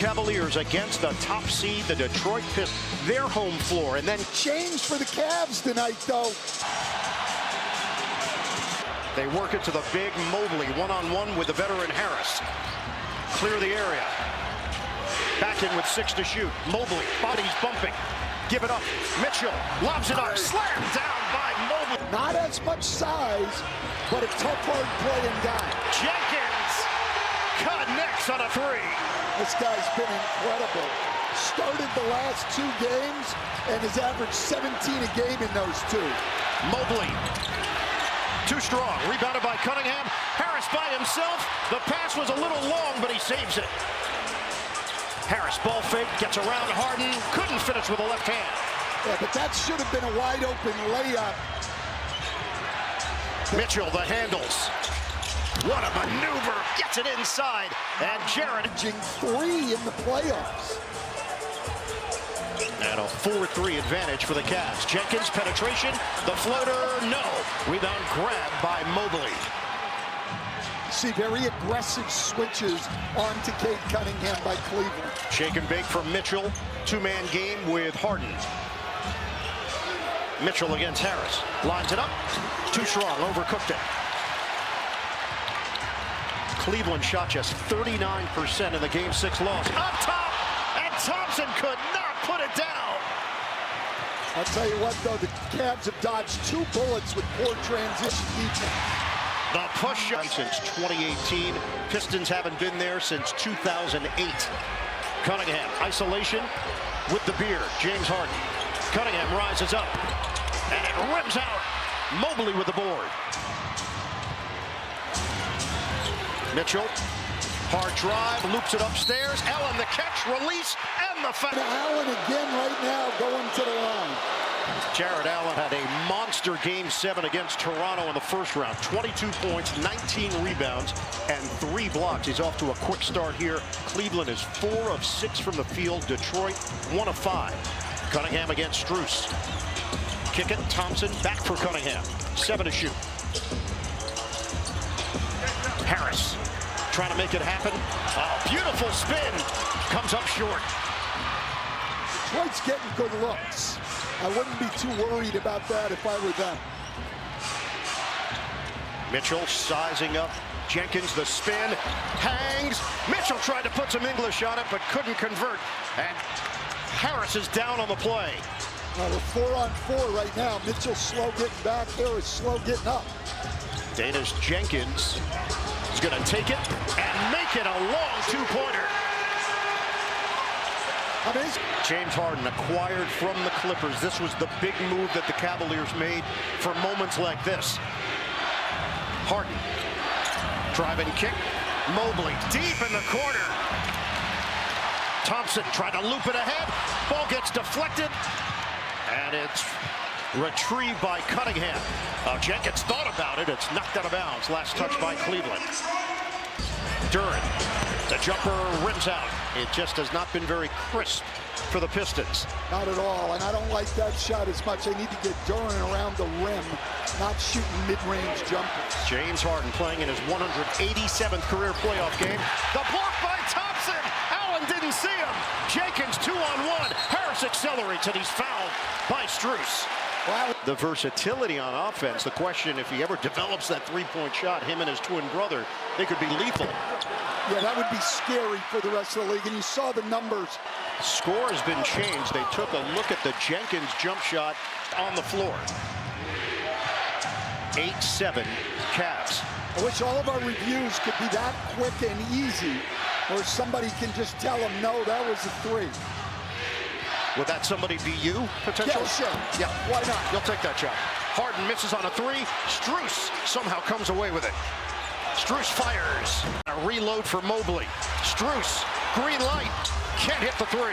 Cavaliers against the top seed, the Detroit Pistons, their home floor, and then change for the Cavs tonight, though. They work it to the big Mobley, one-on-one with the veteran Harris. Clear the area. Back in with 6 to shoot. Mobley, body's bumping. Give it up. Mitchell lobs it up. Slammed down by Mobley. Not as much size, but a tough, hard-playing guy. Jenkins connects on a 3. This guy's been incredible. Started the last 2 games and has averaged 17 a game in those 2. Mobley, too strong. Rebounded by Cunningham. Harris by himself. The pass was a little long, but he saves it. Harris, ball fake, gets around Harden. Couldn't finish with the left hand. Yeah, but that should have been a wide-open layup. Mitchell, the handles. What a maneuver. Gets it inside. And Jarrett. 3 in the playoffs. And a 4-3 advantage for the Cavs. Jenkins, penetration. The floater, no. Rebound grab by Mobley. See very aggressive switches onto Cade Cunningham by Cleveland. Shake and bake from Mitchell. 2-man game with Harden. Mitchell against Harris. Lines it up. Too strong. Overcooked it. Cleveland shot just 39% in the Game 6 loss. Up top, and Thompson could not put it down. I'll tell you what, though, the Cavs have dodged 2 bullets with poor transition defense. The push shot since 2018. Pistons haven't been there since 2008. Cunningham, isolation with the beard. James Harden. Cunningham rises up, and it rims out. Mobley with the board. Mitchell, hard drive, loops it upstairs. Allen, the catch, release, and the foul. Allen again right now going to the line. Jarrett Allen had a monster Game 7 against Toronto in the first round. 22 points, 19 rebounds, and 3 blocks. He's off to a quick start here. Cleveland is 4 of 6 from the field. Detroit, 1 of 5. Cunningham against Strus. Kick it, Thompson, back for Cunningham. 7 to shoot. Harris trying to make it happen. Oh, beautiful spin. Comes up short. Detroit's getting good looks. I wouldn't be too worried about that if I were them. Mitchell sizing up. Jenkins, the spin. Hangs. Mitchell tried to put some English on it, but couldn't convert. And Harris is down on the play. We're 4-on-4 right now. Mitchell slow getting back. Harris slow getting up. Dana's Jenkins is going to take it and make it a long 2-pointer. James Harden acquired from the Clippers. This was the big move that the Cavaliers made for moments like this. Harden, drive and kick. Mobley deep in the corner. Thompson tried to loop it ahead. Ball gets deflected. And it's retrieved by Cunningham. Jenkins thought about it. It's knocked out of bounds. Last touch by Cleveland. Duren, the jumper rims out. It just has not been very crisp for the Pistons. Not at all, and I don't like that shot as much. They need to get Duren around the rim, not shooting mid-range jumpers. James Harden playing in his 187th career playoff game. The block by Thompson. Allen didn't see him. Jenkins 2-on-1. Harris accelerates, and he's fouled by Strus. Wow. The versatility on offense. The question, if he ever develops that 3-point shot, him and his twin brother, they could be lethal. Yeah, that would be scary for the rest of the league, and you saw the numbers. Score has been changed. They took a look at the Jenkins jump shot on the floor. 8-7 Cavs. I wish all of our reviews could be that quick and easy, where somebody can just tell them, no, that was a 3. Would that somebody be you, potentially? Yeah, sure. Yeah. Why not? You'll take that shot. Harden misses on a 3. Strus somehow comes away with it. Strus fires. A reload for Mobley. Strus, green light. Can't hit the 3.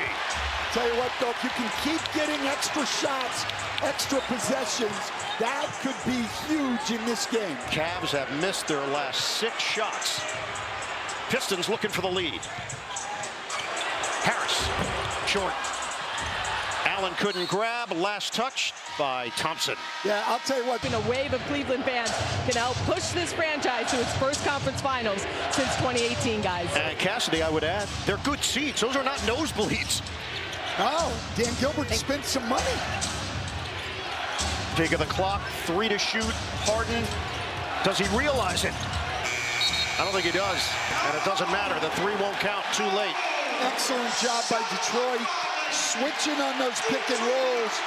Tell you what, though, if you can keep getting extra shots, extra possessions, that could be huge in this game. Cavs have missed their last 6 shots. Pistons looking for the lead. Harris, short. Allen couldn't grab. Last touch. by Thompson. Yeah, I'll tell you what. A wave of Cleveland fans can help push this franchise to its first conference finals since 2018, guys. And Cassidy, I would add, they're good seats. Those are not nosebleeds. Oh, Dan Gilbert spent some money. Take of the clock, 3 to shoot. Harden, does he realize it? I don't think he does, and it doesn't matter. The 3 won't count, too late. Excellent job by Detroit, switching on those pick and rolls.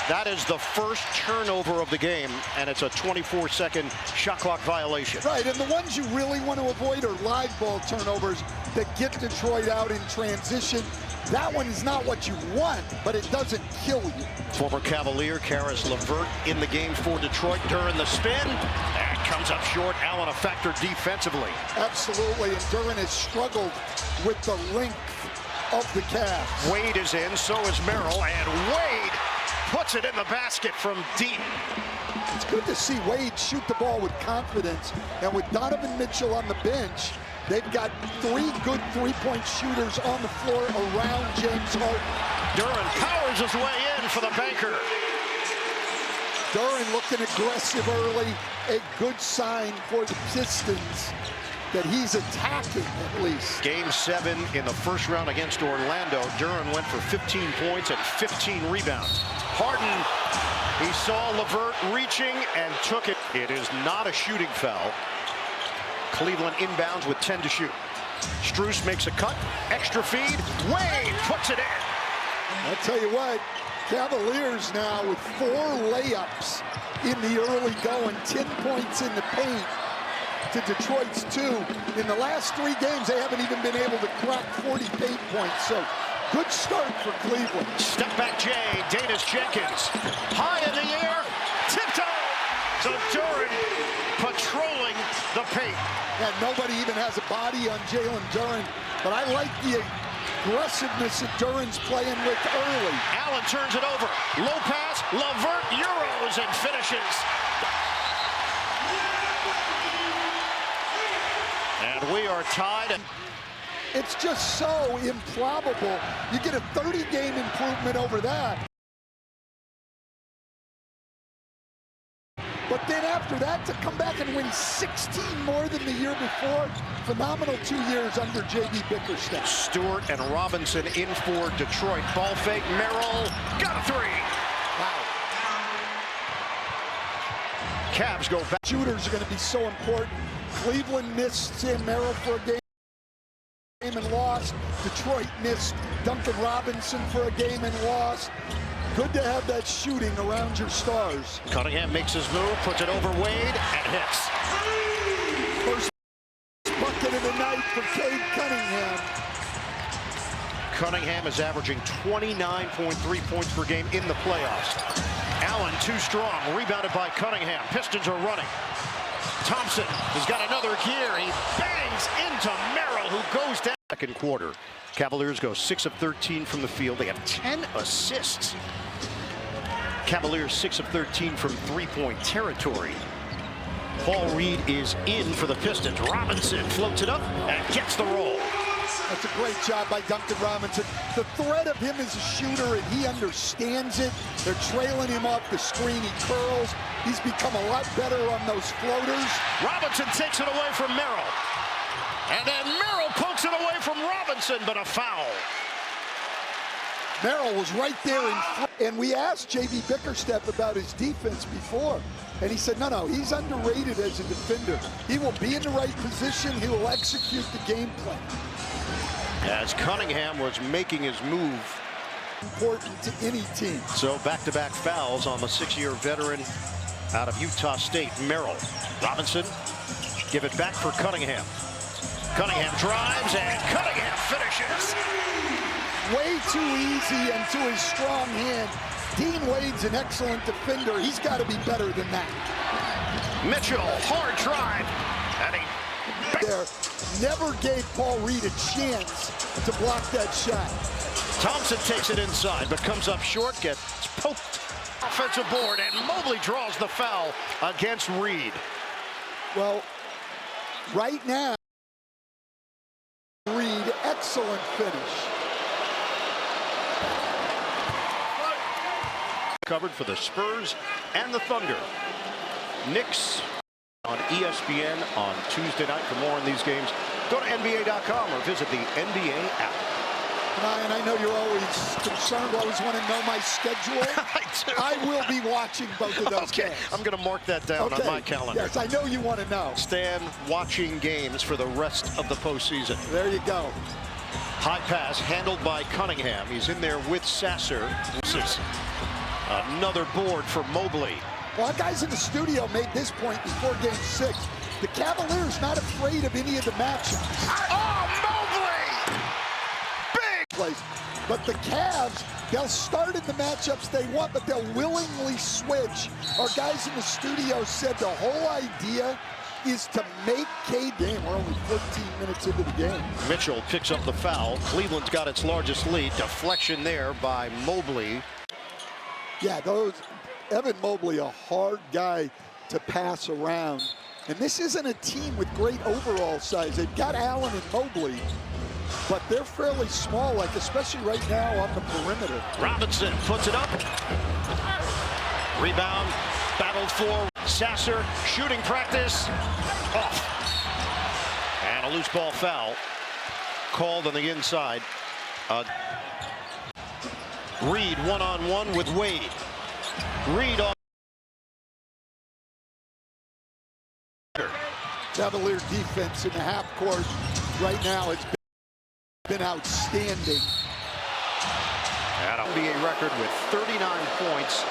That is the first turnover of the game, and it's a 24-second shot clock violation. Right, and the ones you really want to avoid are live ball turnovers that get Detroit out in transition. That one is not what you want, but it doesn't kill you. Former Cavalier Karis LeVert in the game for Detroit during the spin. And comes up short. Allen a factor defensively. Absolutely, and Duran has struggled with the length of the Cavs. Wade is in, so is Merrill, and Wade puts it in the basket from deep. It's good to see Wade shoot the ball with confidence, and with Donovan Mitchell on the bench, they've got 3 good three-point shooters on the floor around James Harden. Duran powers his way in for the banker. Duran looking aggressive early, a good sign for the Pistons that he's attacking at least. Game 7 in the first round against Orlando. Duran went for 15 points and 15 rebounds. Harden, he saw LeVert reaching and took it. It is not a shooting foul. Cleveland inbounds with 10 to shoot. Strus makes a cut, extra feed, Wade puts it in. I'll tell you what, Cavaliers now with 4 layups in the early going, 10 points in the paint to Detroit's 2. In the last 3 games, they haven't even been able to crack 40 paint points, so good start for Cleveland. Step back Jay, Danis Jenkins, high in the air, tiptoe. So Duran patrolling the paint. And nobody even has a body on Jalen Duran, but I like the aggressiveness that Duran's playing with early. Allen turns it over, low pass, LeVert Euros and finishes. And we are tied. It's just so improbable. You get a 30-game improvement over that. But then after that, to come back and win 16 more than the year before, phenomenal 2 years under J.B. Bickerstaff. Stewart and Robinson in for Detroit. Ball fake, Merrill, got a 3. Wow. Cavs go back. Shooters are going to be so important. Cleveland missed Sam Merrill for a game and lost. Detroit missed Duncan Robinson for a game and lost. Good to have that shooting around your stars. Cunningham makes his move, puts it over Wade, and hits. First bucket of the night for Cade Cunningham. Cunningham is averaging 29.3 points per game in the playoffs. Allen too strong, rebounded by Cunningham. Pistons are running. Thompson has got another gear. He bangs into Merrill, who goes down. Second quarter, Cavaliers go 6 of 13 from the field. They have 10 assists. Cavaliers 6 of 13 from three-point territory. Paul Reed is in for the Pistons. Robinson floats it up and gets the roll. That's a great job by Duncan Robinson. The threat of him as a shooter, and he understands it. They're trailing him off the screen. He curls. He's become a lot better on those floaters. Robinson takes it away from Merrill. And then Merrill pokes it away from Robinson, but a foul. Merrill was right there in front. And we asked J.B. Bickerstaff about his defense before. And he said, no, he's underrated as a defender. He will be in the right position. He will execute the game plan. As Cunningham was making his move. Important to any team. So back-to-back fouls on the 6-year veteran out of Utah State, Merrill. Robinson, give it back for Cunningham. Cunningham drives, and Cunningham finishes. Way too easy and to his strong hand. Dean Wade's an excellent defender. He's got to be better than that. Mitchell, hard drive, and he there never gave Paul Reed a chance to block that shot. Thompson takes it inside, but comes up short, gets poked. Offensive board, and Mobley draws the foul against Reed. Well, right now, Reed, excellent finish. covered for the Spurs and the Thunder. Knicks on ESPN on Tuesday night. For more on these games, go to NBA.com or visit the NBA app. And I know you're always concerned, always want to know my schedule. I do. I will be watching both of those games. I'm going to mark that down on my calendar. Yes, I know you want to know. Stan watching games for the rest of the postseason. There you go. High pass handled by Cunningham. He's in there with Sasser. This is another board for Mobley. Well, our guys in the studio made this point before Game 6. The Cavaliers not afraid of any of the matchups. Oh, Mobley! Big Place. But the Cavs, they'll start in the matchups they want, but they'll willingly switch. Our guys in the studio said the whole idea is to make Damn, we're only 14 minutes into the game. Mitchell picks up the foul. Cleveland's got its largest lead. Deflection there by Mobley. Yeah, Evan Mobley, a hard guy to pass around. And this isn't a team with great overall size. They've got Allen and Mobley, but they're fairly small, like especially right now on the perimeter. Robinson puts it up. Rebound, battled for. Sasser, shooting practice, off. And a loose ball foul called on the inside. Reed one-on-one with Wade. Reed on. Cavalier defense in the half court right now, it's been outstanding. An NBA record with 39 points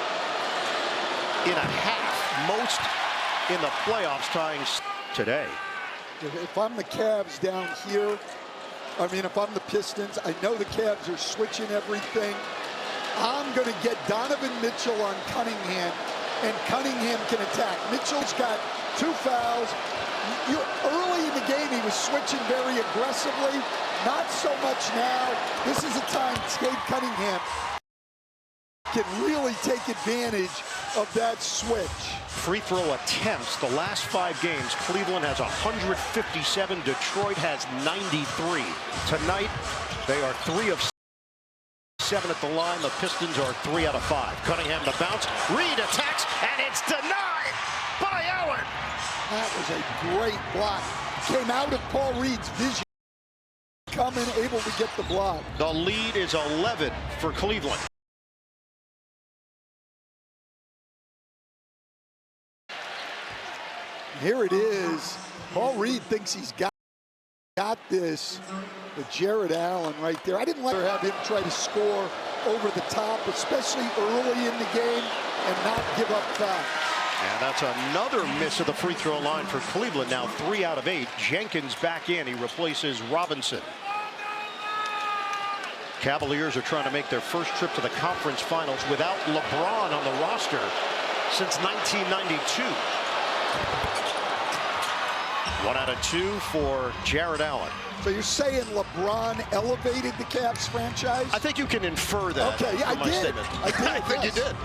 in a half. Most in the playoffs, tying today. If I'm the Cavs down here, if I'm the Pistons, I know the Cavs are switching everything. I'm going to get Donovan Mitchell on Cunningham, and Cunningham can attack. Mitchell's got 2 fouls. Early in the game, he was switching very aggressively. Not so much now. This is a time Cade Cunningham can really take advantage of that switch. Free throw attempts, the last 5 games, Cleveland has 157, Detroit has 93. Tonight, they are 3 of 7 at the line. The Pistons are 3 out of 5. Cunningham to bounce, Reed attacks, and it's denied by Allen. That was a great block. Came out of Paul Reed's vision. Coming, able to get the block. The lead is 11 for Cleveland. Here it is. Paul Reed thinks he's got this. But Jared Allen right there. I didn't let her have him try to score over the top, especially early in the game, and not give up fouls. And that's another miss of the free throw line for Cleveland. Now 3 out of 8. Jenkins back in. He replaces Robinson. Cavaliers are trying to make their first trip to the conference finals without LeBron on the roster since 1992. 1 out of 2 for Jared Allen. So you're saying LeBron elevated the Cavs franchise? I think you can infer that. Okay, yeah, I did. Statement. I think you did.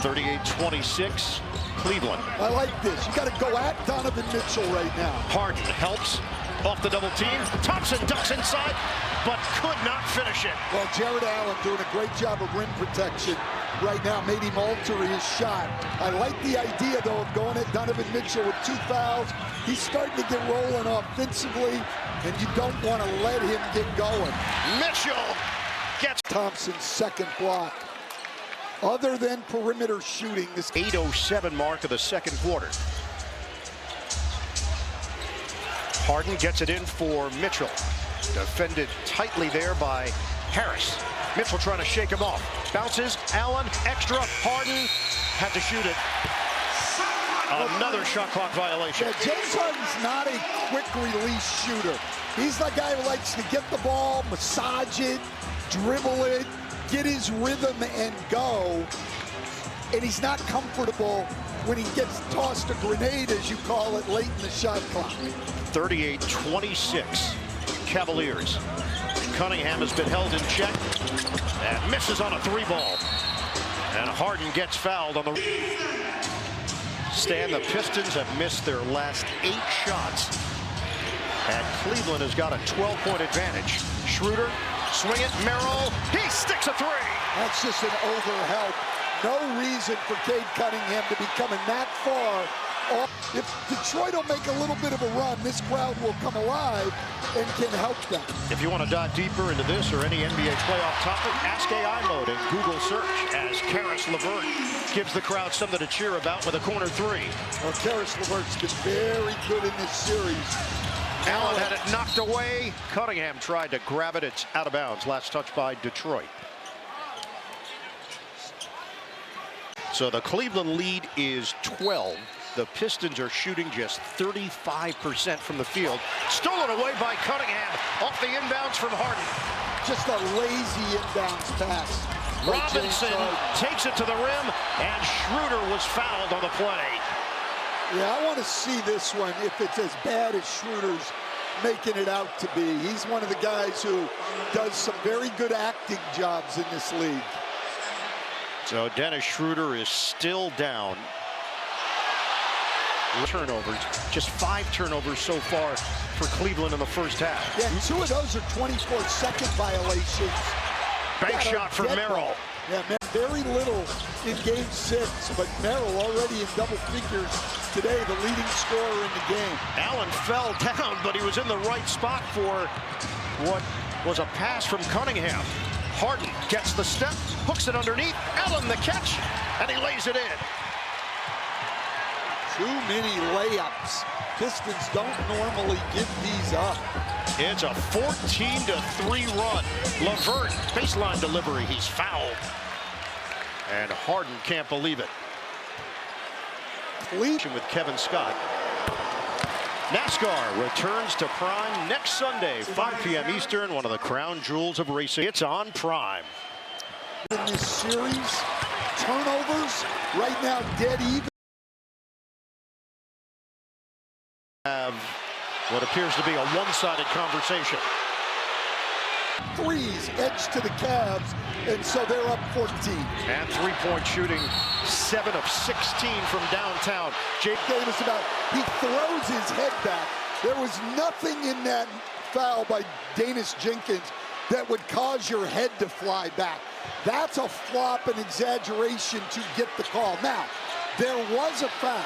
38-26, Cleveland. I like this. You got to go at Donovan Mitchell right now. Harden helps off the double team. Thompson ducks inside, but could not finish it. Well, Jared Allen doing a great job of rim protection right now. Made him alter his shot. I like the idea, though, of going at Donovan Mitchell with 2 fouls. He's starting to get rolling offensively, and you don't want to let him get going. Mitchell gets Thompson's second block. Other than perimeter shooting, this 8:07 mark of the second quarter. Harden gets it in for Mitchell. Defended tightly there by Harris. Mitchell trying to shake him off. Bounces, Allen, extra, Harden had to shoot it. Another shot clock violation. Yeah, James Harden's not a quick release shooter. He's the guy who likes to get the ball, massage it, dribble it, get his rhythm and go. And he's not comfortable when he gets tossed a grenade, as you call it, late in the shot clock. 38-26, Cavaliers. Cunningham has been held in check and misses on a 3-ball. And Harden gets fouled on the... Stan, the Pistons have missed their last 8 shots. And Cleveland has got a 12-point advantage. Schroeder, swing it, Merrill, he sticks a 3. That's just an overhelp No reason for Cade Cunningham to be coming that far. If Detroit will make a little bit of a run, this crowd will come alive and can help them. If you want to dive deeper into this or any NBA playoff topic, ask AI mode in Google search as Karis LeVert gives the crowd something to cheer about with a corner three. Well, Karis LeVert's been very good in this series. Allen had it knocked away. Cunningham tried to grab it. It's out of bounds. Last touch by Detroit. So the Cleveland lead is 12. The Pistons are shooting just 35% from the field. Stolen away by Cunningham. Off the inbounds from Harden. Just a lazy inbounds pass. Robinson takes it to the rim, and Schroeder was fouled on the play. Yeah, I want to see this one if it's as bad as Schroeder's making it out to be. He's one of the guys who does some very good acting jobs in this league. So Dennis Schroeder is still down. Turnovers, just 5 turnovers so far for Cleveland in the first half. Yeah, 2 of those are 24-second violations. Bank shot for Merrill. Yeah, very little in Game 6, but Merrill already in double figures today, the leading scorer in the game. Allen fell down, but he was in the right spot for what was a pass from Cunningham. Harden gets the step, hooks it underneath. Allen the catch, and he lays it in. Too many layups. Pistons don't normally give these up. It's a 14-3 run. LeVert, baseline delivery. He's fouled. And Harden can't believe it. With Kevin Scott. NASCAR returns to Prime next Sunday, 5 p.m. Eastern, one of the crown jewels of racing. It's on Prime. In this series, turnovers right now dead even. Have what appears to be a one-sided conversation. Threes edge to the Cavs, and so they're up 14. And three-point shooting, 7 of 16 from downtown. Jake Davis he throws his head back. There was nothing in that foul by Danis Jenkins that would cause your head to fly back. That's a flop and exaggeration to get the call. Now, there was a foul.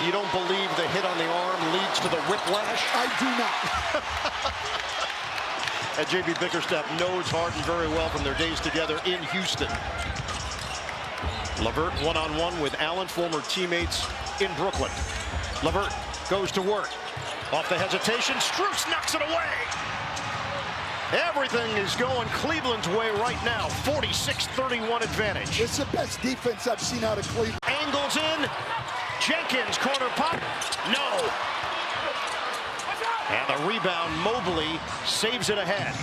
You don't believe the hit on the arm leads to the whiplash? I do not. And J.B. Bickerstaff knows Harden very well from their days together in Houston. LeVert one-on-one with Allen, former teammates in Brooklyn. LeVert goes to work. Off the hesitation, Strus knocks it away. Everything is going Cleveland's way right now. 46-31 advantage. It's the best defense I've seen out of Cleveland. Angles in. Jenkins, corner pop. No. And the rebound, Mobley saves it ahead.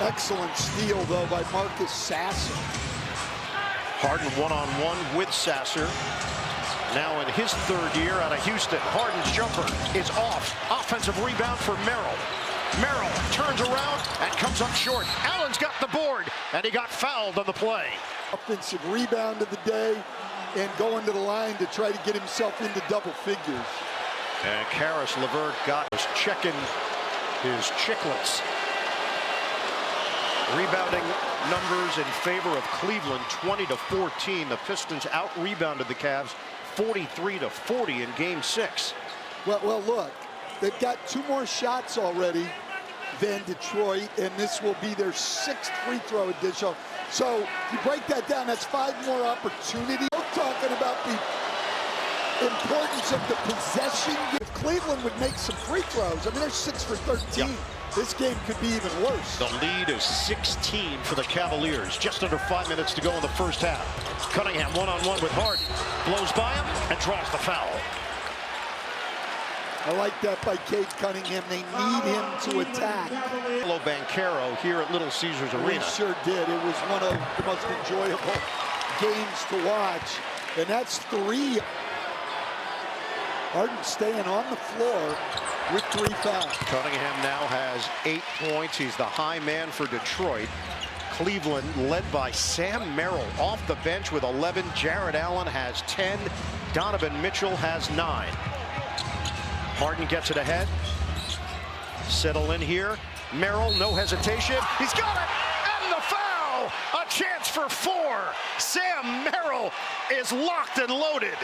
Excellent steal, though, by Marcus Sasser. Harden one-on-one with Sasser. Now in his 3rd year out of Houston. Harden's jumper is off. Offensive rebound for Merrill. Merrill turns around and comes up short. Allen's got the board, and he got fouled on the play. Offensive rebound of the day, and going to the line to try to get himself into double figures. And Karis LeVert was checking his chicklets. Rebounding numbers in favor of Cleveland, 20-14. The Pistons out-rebounded the Cavs 43-40 in Game 6. Well, look, they've got 2 more shots already than Detroit, and this will be their 6th free throw additional. So if you break that down, that's 5 more opportunities. We're talking about the importance of the possession. If Cleveland would make some free throws, I mean, they're 6 for 13. Yep. This game could be even worse. The lead is 16 for the Cavaliers. Just under 5 minutes to go in the first half. Cunningham one-on-one with Harden. Blows by him and draws the foul. I like that by Cade Cunningham. They need him to attack. Hello, Banchero here at Little Caesars Arena. We sure did. It was one of the most enjoyable games to watch. And that's 3. Harden staying on the floor with 3 fouls. Cunningham now has 8 points. He's the high man for Detroit. Cleveland led by Sam Merrill off the bench with 11. Jared Allen has 10. Donovan Mitchell has 9. Harden gets it ahead. Settle in here. Merrill, no hesitation. He's got it! And the foul! Merrill, a chance for 4. Sam Merrill is locked and loaded.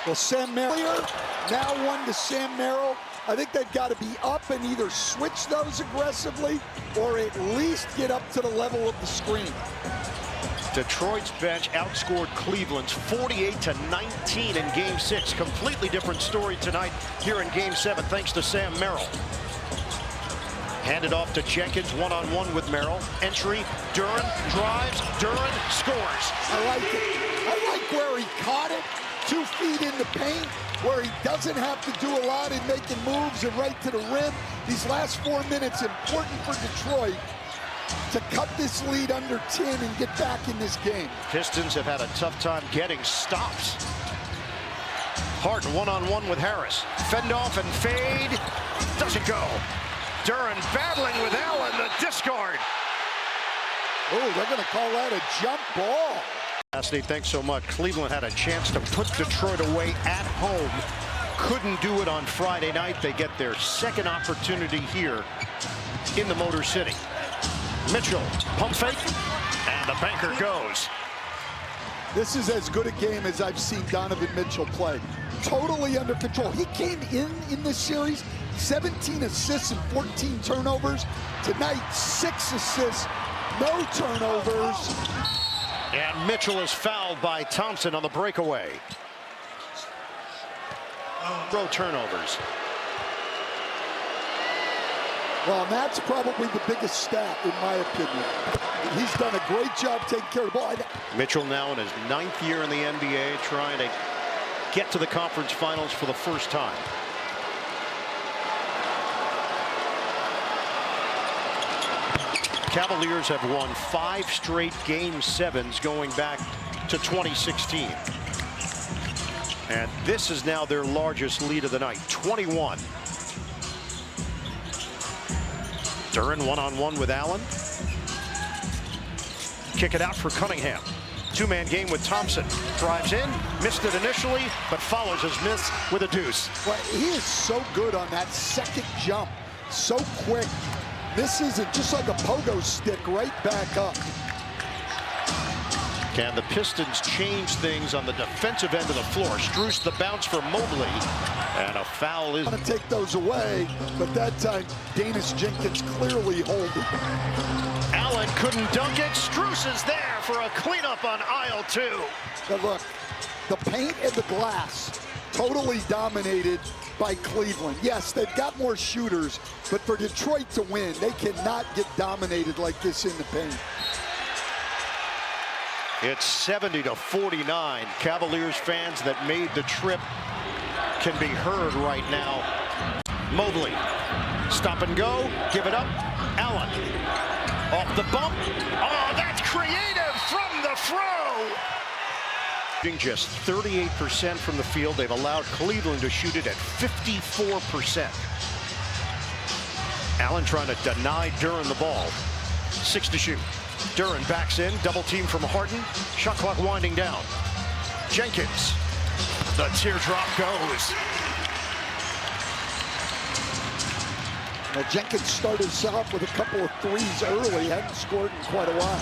Well, Sam Merrill, now 1 to Sam Merrill. I think they've got to be up and either switch those aggressively or at least get up to the level of the screen. Detroit's bench outscored Cleveland's 48-19 in Game 6. Completely different story tonight here in Game 7 thanks to Sam Merrill. Handed off to Jenkins, one-on-one with Merrill. Entry, Duren drives, Duren scores. I like it. I like where he caught it, 2 feet in the paint, where he doesn't have to do a lot in making moves and right to the rim. These last 4 minutes, important for Detroit to cut this lead under 10 and get back in this game. Pistons have had a tough time getting stops. Harden one-on-one with Harris. Fend off and fade. Doesn't go. Duren battling with Allen, the discard. Oh, they're going to call that a jump ball. Cassidy, thanks so much. Cleveland had a chance to put Detroit away at home. Couldn't do it on Friday night. They get their second opportunity here in the Motor City. Mitchell, pump fake, and the banker goes. This is as good a game as I've seen Donovan Mitchell play. Totally under control. He came in this series, 17 assists and 14 turnovers. Tonight, 6 assists, no turnovers. And Mitchell is fouled by Thompson on the breakaway. Throw turnovers. Well, that's probably the biggest stat, in my opinion. He's done a great job taking care of the ball. Mitchell now in his 9th year in the NBA, trying to get to the conference finals for the first time. Cavaliers have won 5 straight Game 7s going back to 2016. And this is now their largest lead of the night, 21. Duren one-on-one with Allen. Kick it out for Cunningham. 2-man game with Thompson. Drives in, missed it initially, but follows his miss with a deuce. Well, he is so good on that second jump. So quick. Misses it just like a pogo stick right back up. Can the Pistons change things on the defensive end of the floor? Strus the bounce for Mobley. And a foul is... going to take those away, but that time, Danis Jenkins clearly holding. Allen couldn't dunk it. Strus is there for a cleanup on aisle 2. But look, the paint and the glass totally dominated by Cleveland. Yes, they've got more shooters, but for Detroit to win, they cannot get dominated like this in the paint. It's 70-49. Cavaliers fans that made the trip can be heard right now. Mobley, stop and go, give it up. Allen, off the bump. Oh, that's creative from the throw. Just 38% from the field. They've allowed Cleveland to shoot it at 54%. Allen trying to deny Duren the ball. 6 to shoot. Duren backs in, double team from Harden. Shot clock winding down. Jenkins, the teardrop goes. Well, Jenkins started us off with a couple of threes early. Hadn't scored in quite a while.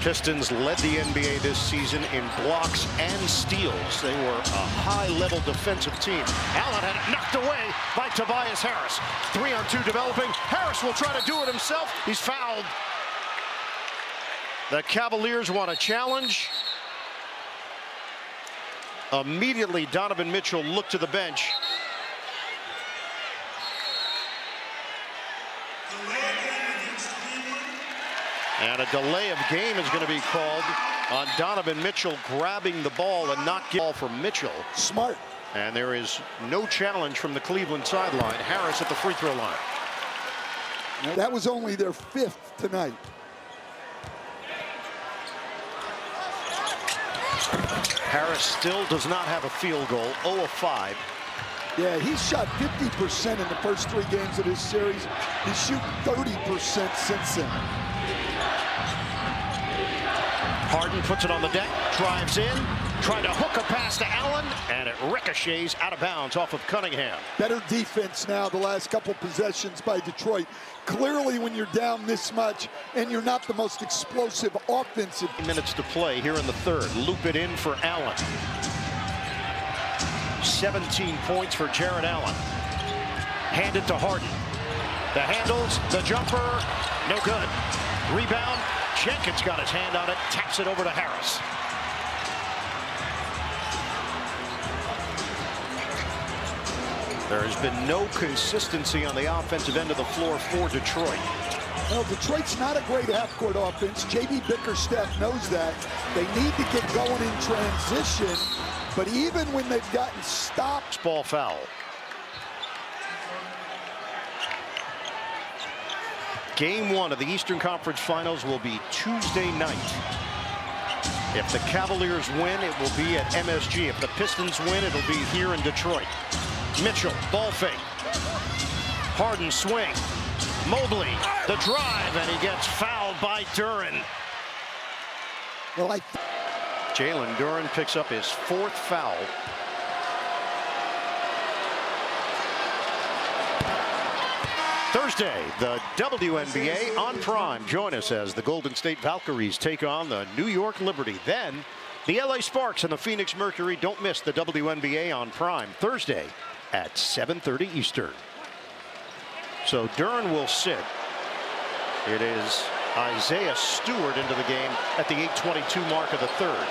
Pistons led the NBA this season in blocks and steals. They were a high-level defensive team. Allen had it knocked away by Tobias Harris. 3-on-2 developing. Harris will try to do it himself. He's fouled. The Cavaliers want a challenge. Immediately, Donovan Mitchell looked to the bench. And a delay of game is going to be called on Donovan Mitchell grabbing the ball and not getting the ball from Mitchell. Smart. And there is no challenge from the Cleveland sideline. Harris at the free throw line. That was only their 5th tonight. Harris still does not have a field goal, 0 of 5. Yeah, he's shot 50% in the first 3 games of this series. He's shooting 30% since then. Harden puts it on the deck, drives in, Tried to hook a pass to Allen, and it ricochets out of bounds off of Cunningham. Better defense now the last couple possessions by Detroit. Clearly, when you're down this much and you're not the most explosive offensive. Minutes to play here in the third. Loop it in for Allen. 17 points for Jared Allen. Hand it to Harden. The handles, the jumper, no good. Rebound, Jenkins got his hand on it, taps it over to Harris. There has been no consistency on the offensive end of the floor for Detroit. Well, Detroit's not a great half-court offense. J.B. Bickerstaff knows that. They need to get going in transition, but even when they've gotten stopped. Ball foul. Game 1 of the Eastern Conference Finals will be Tuesday night. If the Cavaliers win, it will be at MSG. If the Pistons win, it'll be here in Detroit. Mitchell, ball fake. Harden swing. Mobley, the drive, and he gets fouled by Duren. Well, Jalen Duren picks up his 4th foul. Thursday, the WNBA on Prime. Join us as the Golden State Valkyries take on the New York Liberty. Then, the LA Sparks and the Phoenix Mercury. Don't miss the WNBA on Prime Thursday at 7:30 Eastern. So Duren will sit. It is Isaiah Stewart into the game at the 8:22 mark of the third.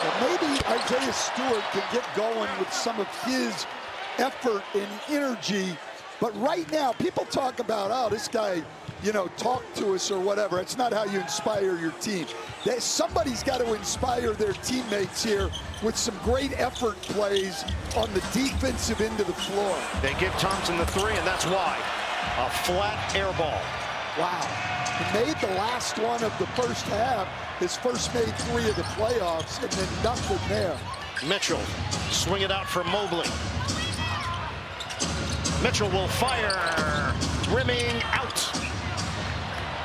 Well, maybe Isaiah Stewart can get going with some of his effort and energy. But right now, people talk about, oh, this guy, you know, talk to us or whatever. It's not how you inspire your team. Somebody's got to inspire their teammates here with some great effort plays on the defensive end of the floor. They give Thompson the 3, and that's why. A flat air ball. Wow. He made the last one of the first half, his first made 3 of the playoffs, and then nothing there. Mitchell, swing it out for Mobley. Mitchell will fire, rimming out,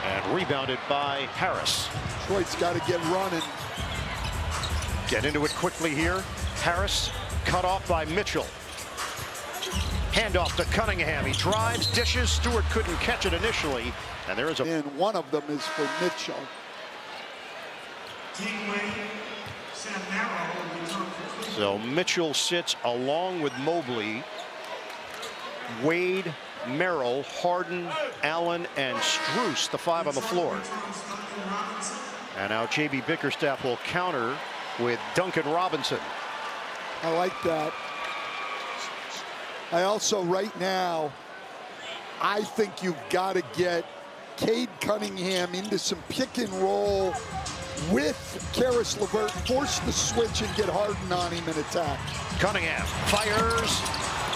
and rebounded by Harris. Detroit's got to get running. Get into it quickly here. Harris cut off by Mitchell. Handoff to Cunningham. He drives, dishes. Stewart couldn't catch it initially, and there is a. And one of them is for Mitchell. So Mitchell sits along with Mobley, Wade, Merrill, Harden, Allen, and Strus, the 5 on the floor. And now J.B. Bickerstaff will counter with Duncan Robinson. I like that. I also, right now, I think you've got to get Cade Cunningham into some pick and roll with Karis LeVert, force the switch and get Harden on him and attack. Cunningham fires,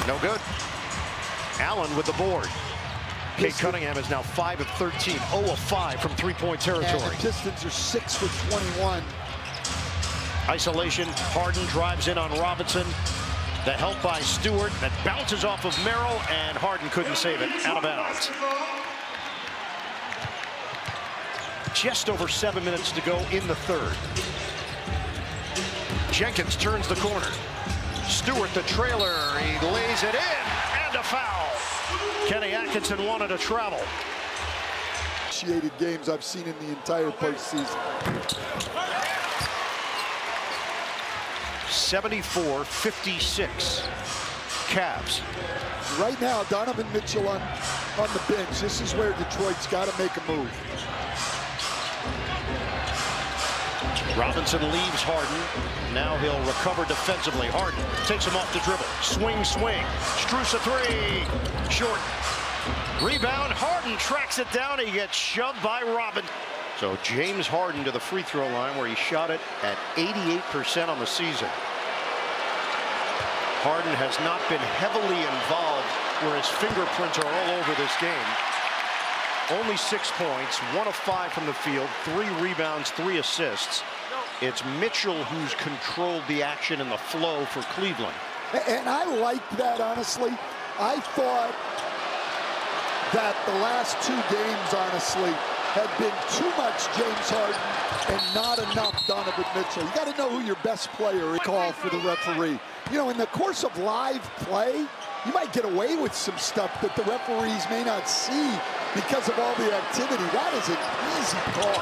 no good. Allen with the board. Cade Cunningham is now 5 of 13, 0 of 5 from three-point territory. And the Pistons are 6 for 21. Isolation, Harden drives in on Robinson. The help by Stewart that bounces off of Merrill, and Harden couldn't save it, out of bounds. Just over 7 minutes to go in the third. Jenkins turns the corner. Stewart, the trailer, he lays it in, and a foul. Kenny Atkinson wanted to travel. Initiated games I've seen in the entire postseason. 74-56. Cavs. Right now, Donovan Mitchell on the bench. This is where Detroit's got to make a move. Robinson leaves Harden. Now he'll recover defensively. Harden takes him off the dribble. Swing, swing. Strus a 3. Short. Rebound. Harden tracks it down. He gets shoved by Robinson. So James Harden to the free throw line, where he shot it at 88% on the season. Harden has not been heavily involved, where his fingerprints are all over this game. Only 6 points, 1 of 5 from the field, 3 rebounds, 3 assists. It's Mitchell who's controlled the action and the flow for Cleveland. And I like that, honestly. I thought that the last 2 games, honestly, had been too much James Harden and not enough Donovan Mitchell. You got to know who your best player is. Call for the referee. You know, in the course of live play, you might get away with some stuff that the referees may not see because of all the activity. That is an easy call.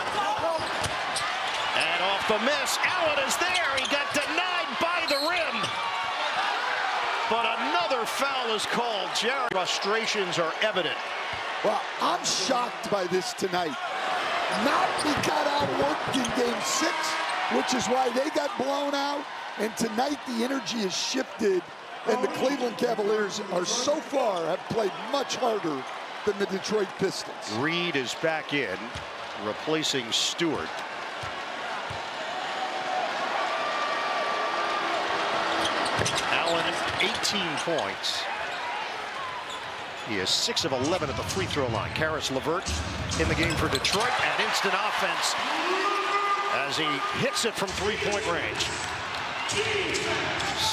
And off the miss, Allen is there. He got denied by the rim. But another foul is called. Jared, frustrations are evident. Well, I'm shocked by this tonight. Not we got outworked in Game 6, which is why they got blown out. And tonight the energy has shifted, and the Cleveland Cavaliers are so far have played much harder than the Detroit Pistons. Reed is back in, replacing Stewart. Allen, 18 points. He is 6 of 11 at the free throw line. Karis LeVert in the game for Detroit, and instant offense as he hits it from three-point range.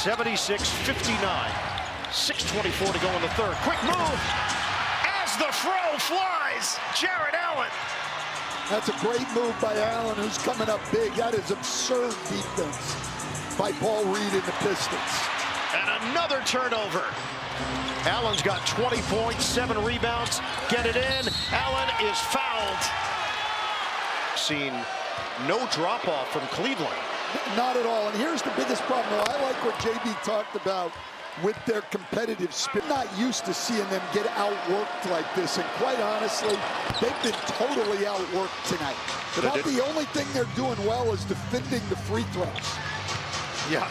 76-59. 6:24 to go in the third. Quick move as the throw flies. Jared Allen. That's a great move by Allen, who's coming up big. That is absurd defense by Paul Reed and the Pistons. And another turnover. Allen's got 20 points, 7 rebounds. Get it in. Allen is fouled. Seen no drop-off from Cleveland. Not at all. And here's the biggest problem. I like what JB talked about with their competitive spirit. Not used to seeing them get outworked like this. And quite honestly, they've been totally outworked tonight. About the only thing they're doing well is defending the free throws. Yeah.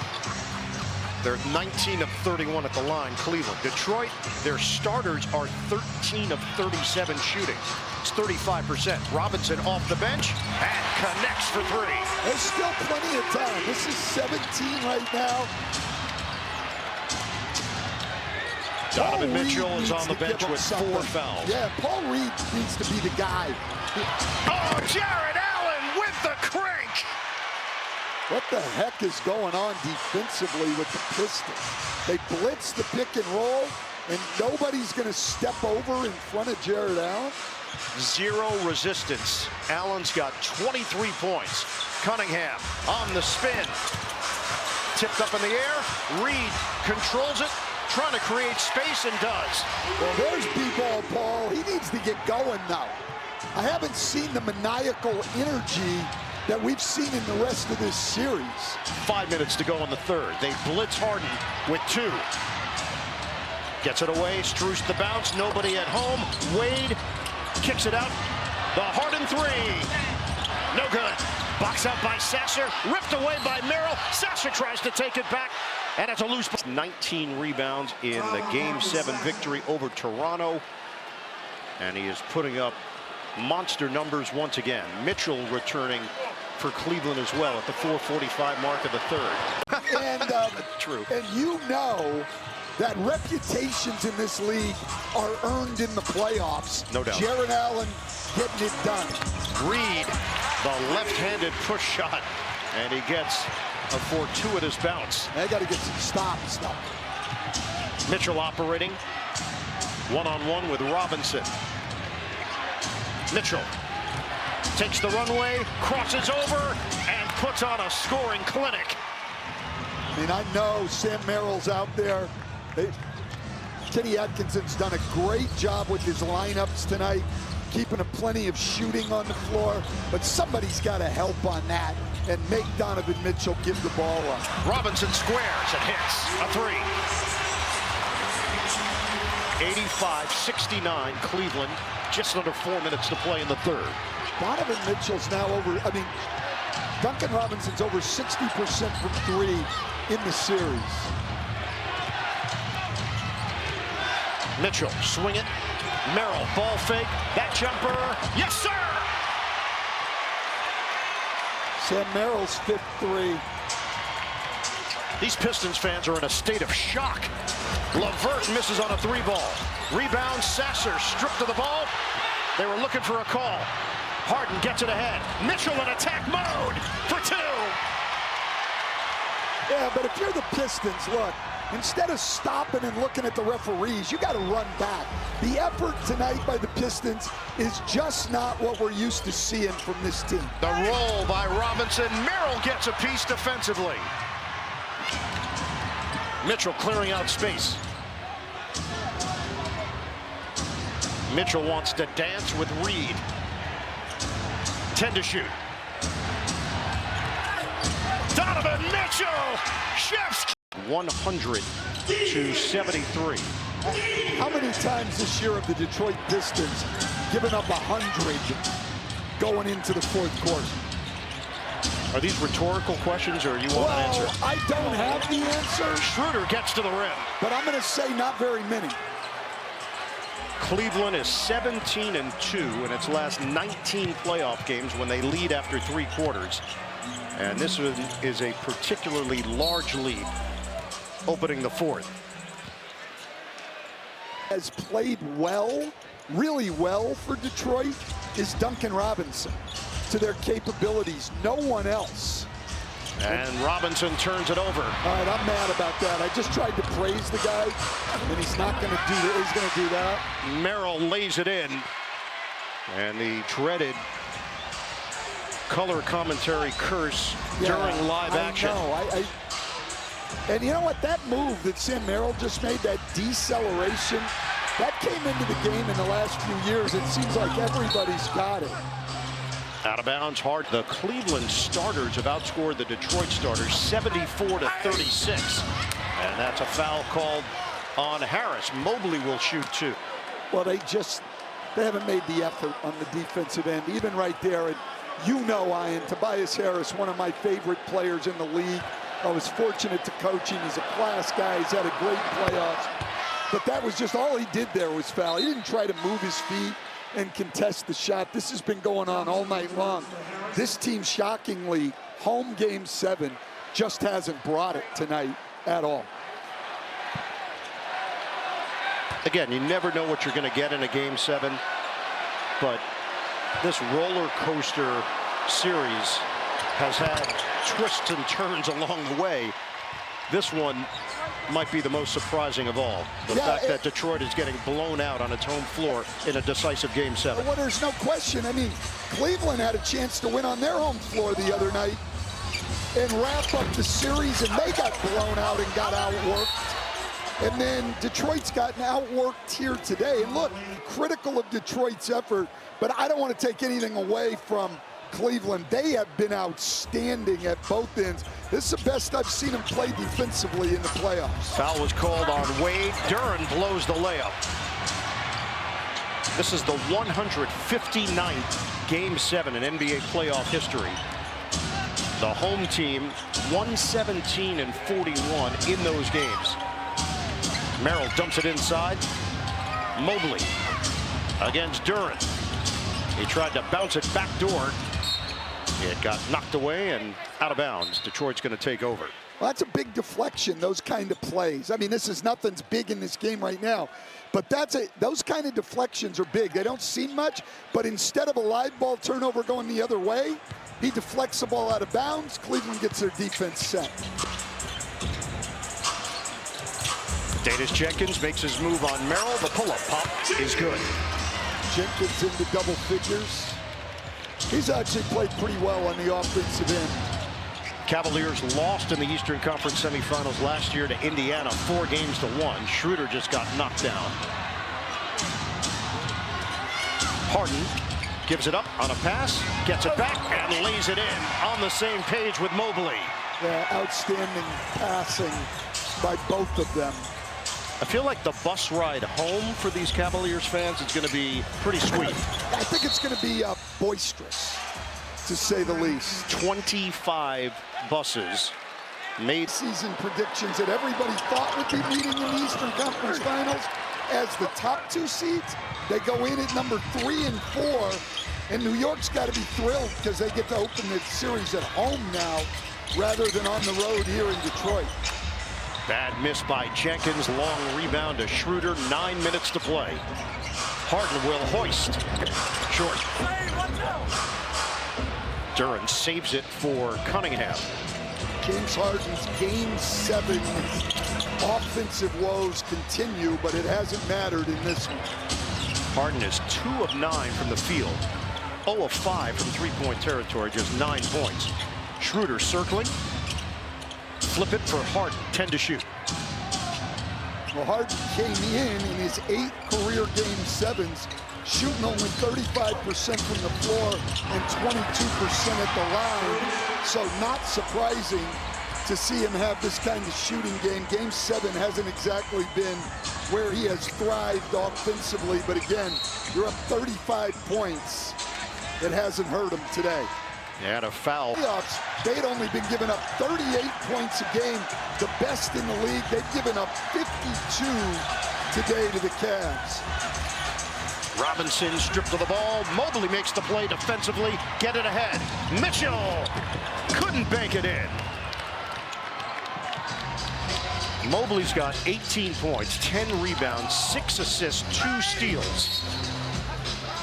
They're 19 of 31 at the line, Cleveland. Detroit, their starters are 13 of 37 shooting. It's 35%. Robinson off the bench and connects for 3. There's still plenty of time. This is 17 right now. Donovan Mitchell is on the bench with 4 fouls. Yeah, Paul Reed needs to be the guy. Oh, Jared Allen with the crank. What the heck is going on defensively with the Pistons? They blitz the pick and roll, and nobody's going to step over in front of Jared Allen. 0 resistance. Allen's got 23 points. Cunningham on the spin. Tipped up in the air. Reed controls it, trying to create space, and does. Well, there's B-ball, Paul. He needs to get going now. I haven't seen the maniacal energy that we've seen in the rest of this series. 5 minutes to go in the third. They blitz Harden with 2. Gets it away, Strus the bounce, nobody at home. Wade kicks it out. The Harden 3. No good. Box out by Sasser, ripped away by Merrill. Sasser tries to take it back, and it's a loose ball. 19 rebounds in the Game 7 victory over Toronto. And he is putting up monster numbers once again. Mitchell returning for Cleveland as well at the 4:45 mark of the third. And true. And you know that reputations in this league are earned in the playoffs. No doubt. Jared Allen getting it done. Reed, the left-handed push shot, and he gets a fortuitous bounce. They got to get some stops now. Mitchell operating one-on-one with Robinson. Mitchell takes the runway, crosses over, and puts on a scoring clinic. I mean, I know Sam Merrill's out there. Kenny Atkinson's done a great job with his lineups tonight, keeping plenty of shooting on the floor, but somebody's got to help on that and make Donovan Mitchell give the ball up. Robinson squares and hits a 3. 85-69 Cleveland. Just under 4 minutes to play in the third. Donovan Mitchell's now Duncan Robinson's over 60% from 3 in the series. Mitchell, swing it. Merrill, ball fake. That jumper. Yes, sir! Sam Merrill's 5th 3. These Pistons fans are in a state of shock. LeVert misses on a 3-ball. Rebound, Sasser stripped of the ball. They were looking for a call. Harden gets it ahead. Mitchell in attack mode for 2. Yeah, but if you're the Pistons, look, instead of stopping and looking at the referees, you got to run back. The effort tonight by the Pistons is just not what we're used to seeing from this team. The roll by Robinson. Merrill gets a piece defensively. Mitchell clearing out space. Mitchell wants to dance with Reed. 10 to shoot. Donovan Mitchell! Chef's 100 to 73. How many times this year have the Detroit Pistons given up 100 going into the fourth quarter? Are these rhetorical questions, or you want an answer? I don't have the answer. Schroeder gets to the rim. But I'm going to say not very many. Cleveland is 17-2 in its last 19 playoff games when they lead after 3 quarters. And this is a particularly large lead opening the fourth. Has played well, really well for Detroit is Duncan Robinson to their capabilities. No one else. And Robinson turns it over. All right, I'm mad about that. I just tried to praise the guy, and he's not going to do that. He's going to do that. Merrill lays it in. And the dreaded color commentary curse during live action. And you know what? That move that Sam Merrill just made, that deceleration, that came into the game in the last few years. It seems like everybody's got it. Out of bounds hard. The Cleveland starters have outscored the Detroit starters 74 to 36. And that's a foul called on Harris. Mobley will shoot 2. Well, they haven't made the effort on the defensive end, even right there. And you know, Ian, Tobias Harris, one of my favorite players in the league. I was fortunate to coach him. He's a class guy. He's had a great playoffs. But that was just all he did there was foul. He didn't try to move his feet and contest the shot. This has been going on all night long. This team, shockingly, home game 7, just hasn't brought it tonight at all. Again, you never know what you're going to get in a game 7, but this roller coaster series has had twists and turns along the way. This one might be the most surprising of all. The fact that Detroit is getting blown out on its home floor in a decisive game 7. Well, there's no question. I mean, Cleveland had a chance to win on their home floor the other night and wrap up the series, and they got blown out and got outworked. And then Detroit's gotten outworked here today. And look, critical of Detroit's effort, but I don't want to take anything away from Cleveland. They have been outstanding at both ends. This is the best I've seen them play defensively in the playoffs. Foul was called on Wade. Duren blows the layup. This is the 159th Game 7 in NBA playoff history. The home team 117-41 in those games. Merrill dumps it inside. Mobley against Duren. He tried to bounce it back door. It got knocked away and out of bounds. Detroit's going to take over. Well, that's a big deflection, those kind of plays. I mean, nothing's big in this game right now, but those kind of deflections are big. They don't seem much, but instead of a live ball turnover going the other way, he deflects the ball out of bounds. Cleveland gets their defense set. Davis Jenkins makes his move on Merrill. The pull-up pop is good. Jenkins into double figures. He's actually played pretty well on the offensive end. Cavaliers lost in the Eastern Conference semifinals last year to Indiana 4-1. Schroeder just got knocked down. Harden gives it up on a pass, gets it back, and lays it in on the same page with Mobley. Yeah, outstanding passing by both of them. I feel like the bus ride home for these Cavaliers fans is going to be pretty sweet. I think it's going to be boisterous, to say the least. 25 buses made. Season predictions that everybody thought would be meeting in the Eastern Conference Finals as the top 2 seeds. They go in at number 3 and 4, and New York's got to be thrilled because they get to open the series at home now rather than on the road here in Detroit. Bad miss by Jenkins. Long rebound to Schroeder. 9 minutes to play. Harden will hoist. Short. Duren saves it for Cunningham. James Harden's Game 7 offensive woes continue, but it hasn't mattered in this one. Harden is 2 of 9 from the field, 0 of 5 from three-point territory, just 9 points. Schroeder circling. Flip it for Harden, 10 to shoot. Well, Harden came in his 8 career Game 7s, shooting only 35% from the floor and 22% at the line. So not surprising to see him have this kind of shooting game. Game 7 hasn't exactly been where he has thrived offensively, but again, you're up 35 points. It hasn't hurt him today. And a foul. Playoffs, they'd only been giving up 38 points a game, the best in the league. They've given up 52 today to the Cavs. Robinson stripped of the ball. Mobley makes the play defensively. Get it ahead. Mitchell couldn't bank it in. Mobley's got 18 points, 10 rebounds, 6 assists, 2 steals.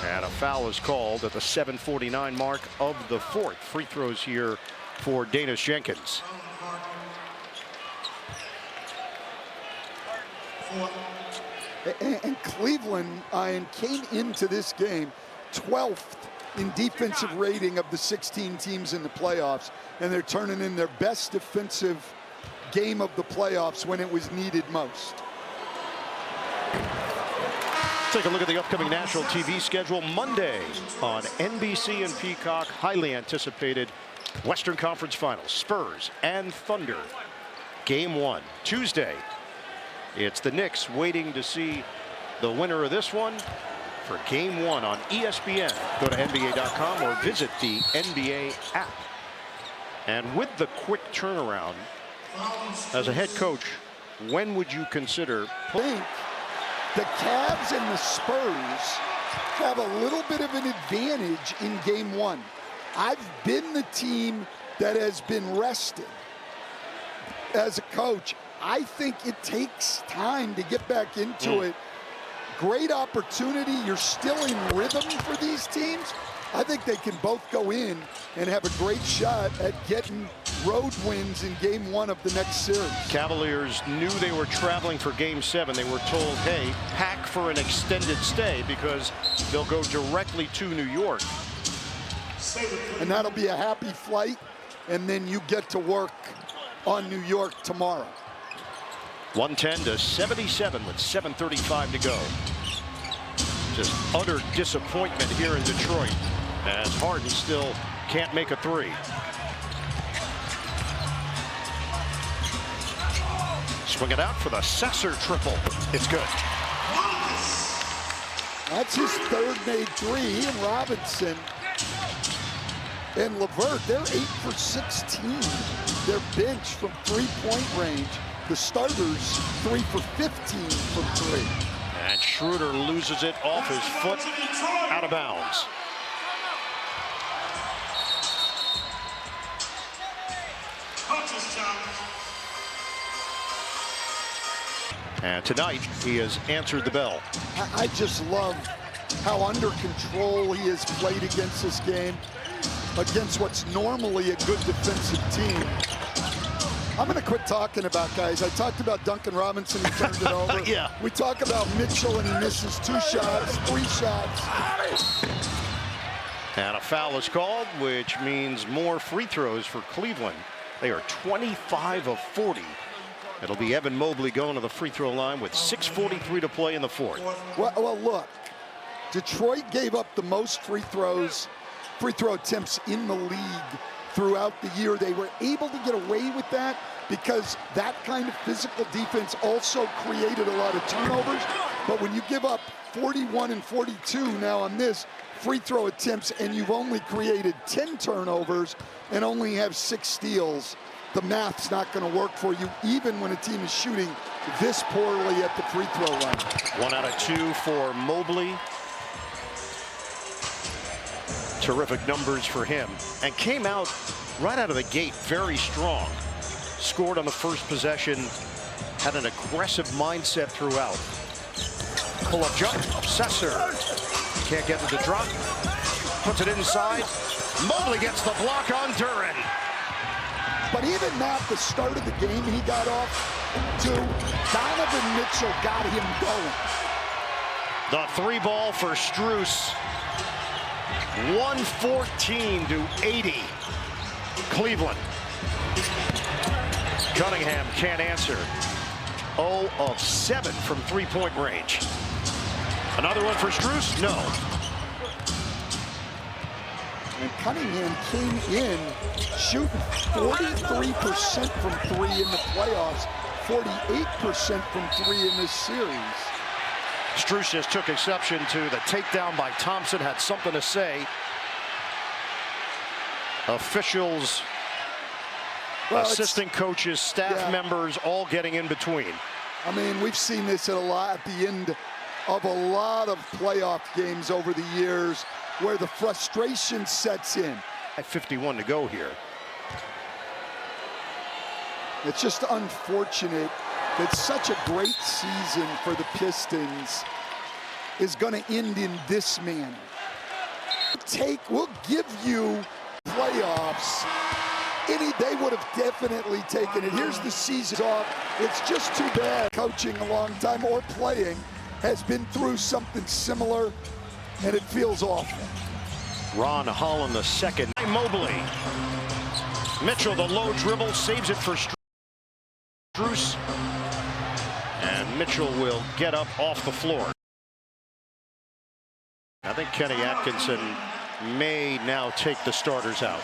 And a foul is called at the 7:49 mark of the 4th. Free throws here for Danis Jenkins. And Cleveland, Ian, came into this game 12th in defensive rating of the 16 teams in the playoffs, and they're turning in their best defensive game of the playoffs when it was needed most. Take a look at the upcoming national TV schedule. Monday on NBC and Peacock, highly anticipated Western Conference Finals, Spurs and Thunder, Game 1. Tuesday, it's the Knicks waiting to see the winner of this one for Game 1 on ESPN. Go to NBA.com or visit the NBA app. And with the quick turnaround, as a head coach, when would you consider playing? The Cavs and the Spurs have a little bit of an advantage in Game 1. I've been the team that has been rested. As a coach, I think it takes time to get back into it. Great opportunity. You're still in rhythm for these teams. I think they can both go in and have a great shot at getting road wins in Game 1 of the next series. Cavaliers knew they were traveling for Game 7. They were told, hey, pack for an extended stay because they'll go directly to New York. And that'll be a happy flight, and then you get to work on New York tomorrow. 110-77 with 7:35 to go. Just utter disappointment here in Detroit as Harden still can't make a three. Swing it out for the Sesser triple. It's good. That's his 3rd made three. He and Robinson and LeVert, they're 8 for 16. They're benched from 3-point range. The starters 3 for 15 from 3. And Schroeder loses it off his foot, out of bounds. And tonight, he has answered the bell. I just love how under control he has played against this game, against what's normally a good defensive team. I'm going to quit talking about guys. I talked about Duncan Robinson, he turned it over. Yeah. We talk about Mitchell, and he misses 2 shots, 3 shots. And a foul is called, which means more free throws for Cleveland. They are 25 of 40. It'll be Evan Mobley going to the free throw line with 6:43 to play in the 4th. Well, look, Detroit gave up the most free throw attempts in the league throughout the year. They were able to get away with that because that kind of physical defense also created a lot of turnovers. But when you give up 41 and 42 now on this free throw attempts and you've only created 10 turnovers and only have 6 steals, the math's not going to work for you, even when a team is shooting this poorly at the free throw line. 1 out of 2 for Mobley. Terrific numbers for him, and came out right out of the gate very strong. Scored on the first possession, had an aggressive mindset throughout. Pull-up jump, Sesser can't get to the drop, puts it inside. Mobley gets the block on Duren. But even at the start of the game he got off to, Donovan Mitchell got him going. The 3 ball for Strus. 114-80. Cleveland. Cunningham can't answer. 0 of 7 from 3-point range. Another one for Strus? No. And Cunningham came in shooting 43% from 3 in the playoffs, 48% from 3 in this series. Strus just took exception to the takedown by Thompson, had something to say. Officials, assistant coaches, staff members, all getting in between. I mean, we've seen this at the end of a lot of playoff games over the years where the frustration sets in. 51 to go here. It's just unfortunate that such a great season for the Pistons is going to end in this manner. We'll give you playoffs. They would have definitely taken it. Here's the season off. It's just too bad coaching a long time or playing has been through something similar, and it feels awful. Ron Holland the second. Mobley. Mitchell, the low dribble, saves it for Strus. And Mitchell will get up off the floor. I think Kenny Atkinson may now take the starters out.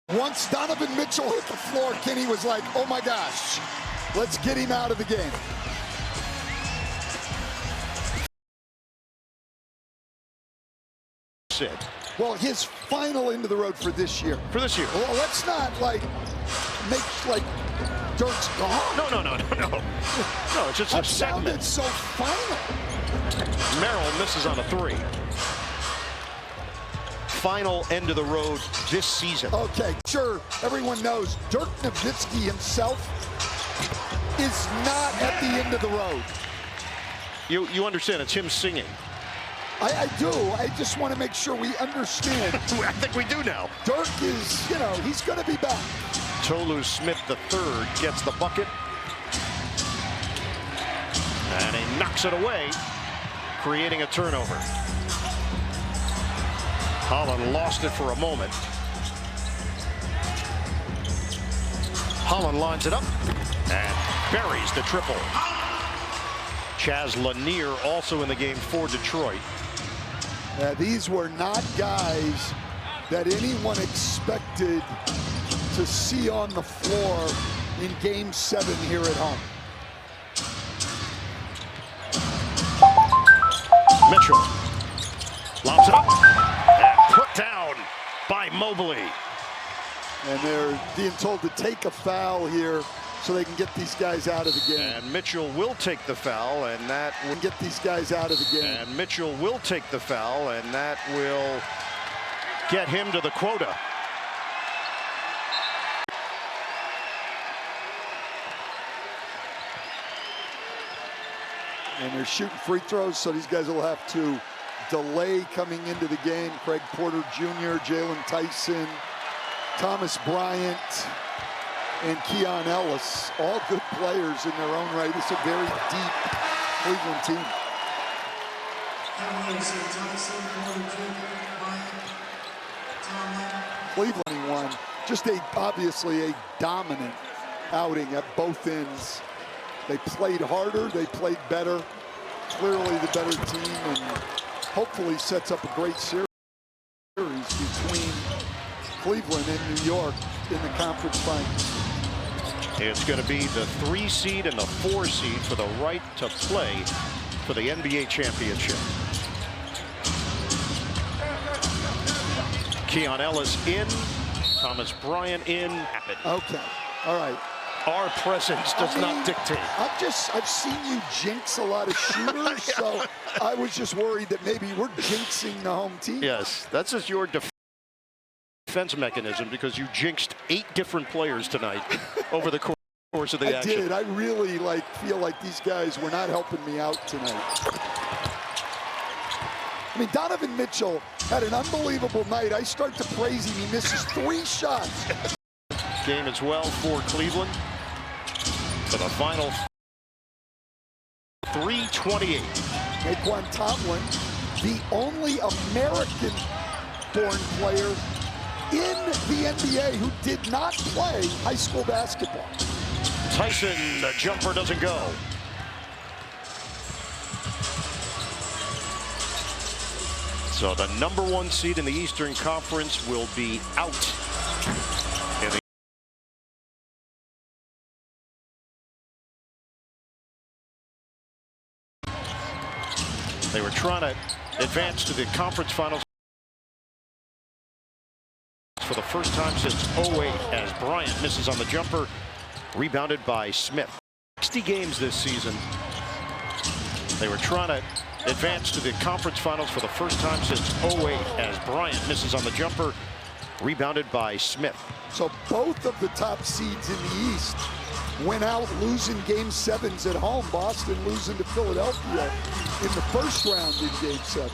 Once Donovan Mitchell hit the floor, Kenny was like, oh my gosh, let's get him out of the game. Well, his final end of the road for this year. For this year. Well, let's not make Dirk's gone. No. No, it's just a segment. So final. Merrill misses on a 3. Final end of the road this season. Okay, sure, everyone knows Dirk Nowitzki himself is not at the end of the road. You understand, it's him singing. I do. I just want to make sure we understand. I think we do now. Dirk is, he's going to be back. Tolu Smith III gets the bucket. And he knocks it away, creating a turnover. Holland lost it for a moment. Holland lines it up and buries the triple. Chaz Lanier also in the game for Detroit. These were not guys that anyone expected to see on the floor in Game 7 here at home. Mitchell lobs it up and put down by Mobley. And they're being told to take a foul here so they can get these guys out of the game. And Mitchell will take the foul, and that will get these guys out of the game. And Mitchell will take the foul, and that will get him to the quota. And they're shooting free throws, so these guys will have to delay coming into the game. Craig Porter Jr., Jalen Tyson, Thomas Bryant, and Keon Ellis, all good players in their own right. It's a very deep Cleveland team. Cleveland won. Just obviously a dominant outing at both ends. They played harder, they played better. Clearly the better team, and hopefully sets up a great series between Cleveland and New York in the conference finals. It's going to be the 3 seed and the 4 seed for the right to play for the NBA championship. Keon Ellis in, Thomas Bryant in. Okay, all right. Our presence does not dictate. I've seen you jinx a lot of shooters, so I was just worried that maybe we're jinxing the home team. Yes, that's just your defense mechanism, because you jinxed 8 different players tonight over the course of the action. I did. I really feel like these guys were not helping me out tonight. I mean, Donovan Mitchell had an unbelievable night. I start to praise him. He misses 3 shots. Game as well for Cleveland. For the final 3:28. Naquan Tomlin, the only American-born player in the NBA who did not play high school basketball. Tyson, the jumper doesn't go. So the #1 seed in the Eastern Conference will be out. They were trying to advance to the conference finals for the first time since '08 as Bryant misses on the jumper, rebounded by Smith. 60 games this season. They were trying to advance to the conference finals for the first time since '08 as Bryant misses on the jumper, rebounded by Smith. So both of the top seeds in the East went out losing Game 7s at home. Boston losing to Philadelphia in the first round in Game 7.